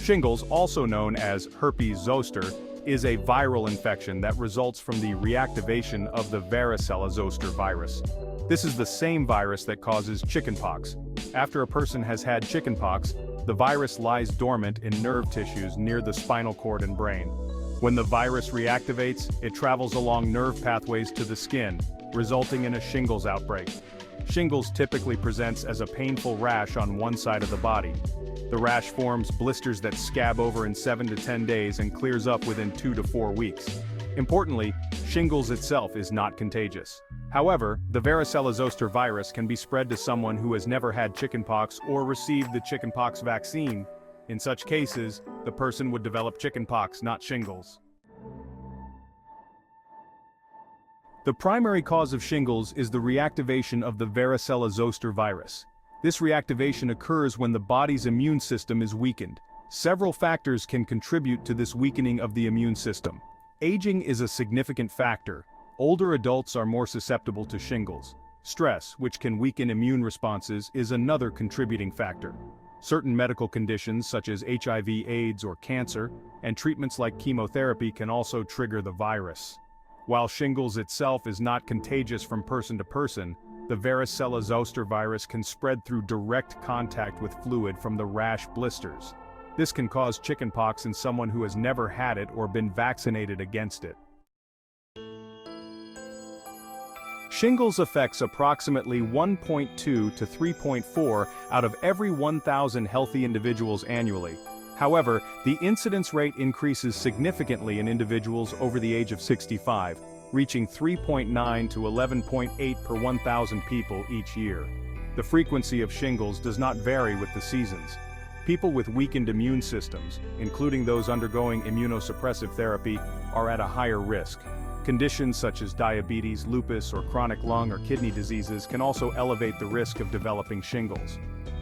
Shingles, also known as Herpes zoster, is a viral infection that results from the reactivation of the Varicella zoster virus. This is the same virus that causes chickenpox. After a person has had chickenpox, the virus lies dormant in nerve tissues near the spinal cord and brain. When the virus reactivates, it travels along nerve pathways to the skin, resulting in a shingles outbreak. Shingles typically presents as a painful rash on one side of the body. The rash forms blisters that scab over in 7 to 10 days and clears up within 2 to 4 weeks. Importantly, shingles itself is not contagious. However, the Varicella zoster virus can be spread to someone who has never had chickenpox or received the chickenpox vaccine. In such cases, the person would develop chickenpox, not shingles. The primary cause of shingles is the reactivation of the Varicella zoster virus. This reactivation occurs when the body's immune system is weakened. Several factors can contribute to this weakening of the immune system. Aging is a significant factor. Older adults are more susceptible to shingles. Stress, which can weaken immune responses, is another contributing factor. Certain medical conditions such as HIV/AIDS or cancer, and treatments like chemotherapy can also trigger the virus. While shingles itself is not contagious from person to person, the Varicella zoster virus can spread through direct contact with fluid from the rash blisters. This can cause chickenpox in someone who has never had it or been vaccinated against it. Shingles affects approximately 1.2 to 3.4 out of every 1,000 healthy individuals annually. However, the incidence rate increases significantly in individuals over the age of 65, reaching 3.9 to 11.8 per 1,000 people each year. The frequency of shingles does not vary with the seasons. People with weakened immune systems, including those undergoing immunosuppressive therapy, are at a higher risk. Conditions such as diabetes, lupus, or chronic lung or kidney diseases can also elevate the risk of developing shingles.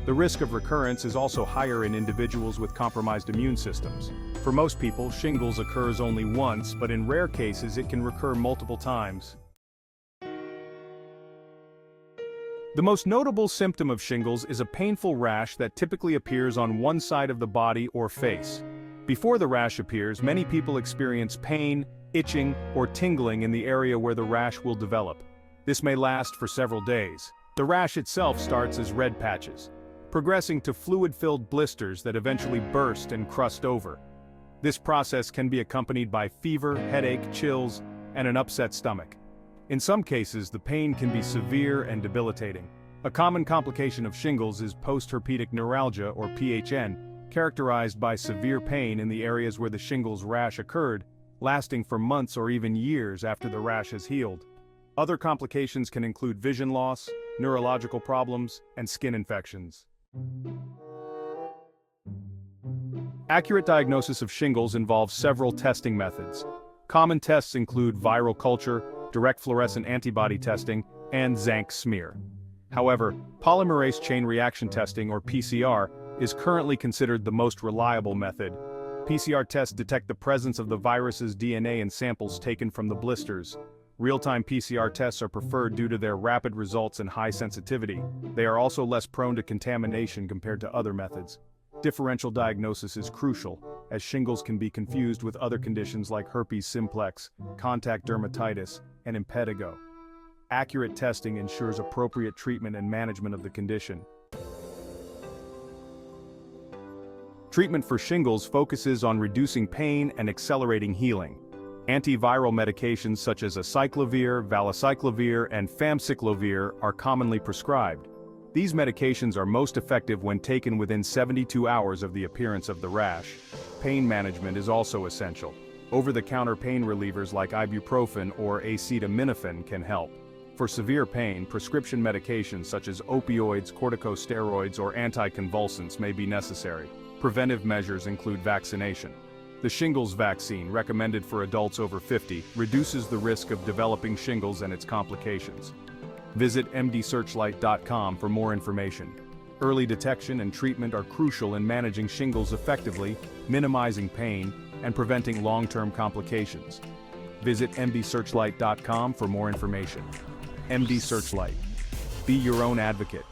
The risk of recurrence is also higher in individuals with compromised immune systems. For most people, shingles occurs only once, but in rare cases it can recur multiple times. The most notable symptom of shingles is a painful rash that typically appears on one side of the body or face. Before the rash appears, many people experience pain, itching, or tingling in the area where the rash will develop. This may last for several days. The rash itself starts as red patches, progressing to fluid-filled blisters that eventually burst and crust over. This process can be accompanied by fever, headache, chills, and an upset stomach. In some cases, the pain can be severe and debilitating. A common complication of shingles is postherpetic neuralgia, or PHN, characterized by severe pain in the areas where the shingles rash occurred, lasting for months or even years after the rash has healed. Other complications can include vision loss, neurological problems, and skin infections. Accurate diagnosis of shingles involves several testing methods. Common tests include viral culture, direct fluorescent antibody testing, and Zank smear. However, polymerase chain reaction testing, or PCR, is currently considered the most reliable method. PCR tests detect the presence of the virus's DNA in samples taken from the blisters. Real-time PCR tests are preferred due to their rapid results and high sensitivity. They are also less prone to contamination compared to other methods. Differential diagnosis is crucial, as shingles can be confused with other conditions like herpes simplex, contact dermatitis, and impetigo. Accurate testing ensures appropriate treatment and management of the condition. Treatment for shingles focuses on reducing pain and accelerating healing. Antiviral medications such as aciclovir, valacyclovir, and famciclovir are commonly prescribed. These medications are most effective when taken within 72 hours of the appearance of the rash. Pain management is also essential. Over-the-counter pain relievers like ibuprofen or acetaminophen can help. For severe pain, prescription medications such as opioids, corticosteroids, or anticonvulsants may be necessary. Preventive measures include vaccination. The shingles vaccine, recommended for adults over 50, reduces the risk of developing shingles and its complications. Visit MDsearchlight.com for more information. Early detection and treatment are crucial in managing shingles effectively, minimizing pain, and preventing long-term complications. Visit MDsearchlight.com for more information. MD Searchlight. Be your own advocate.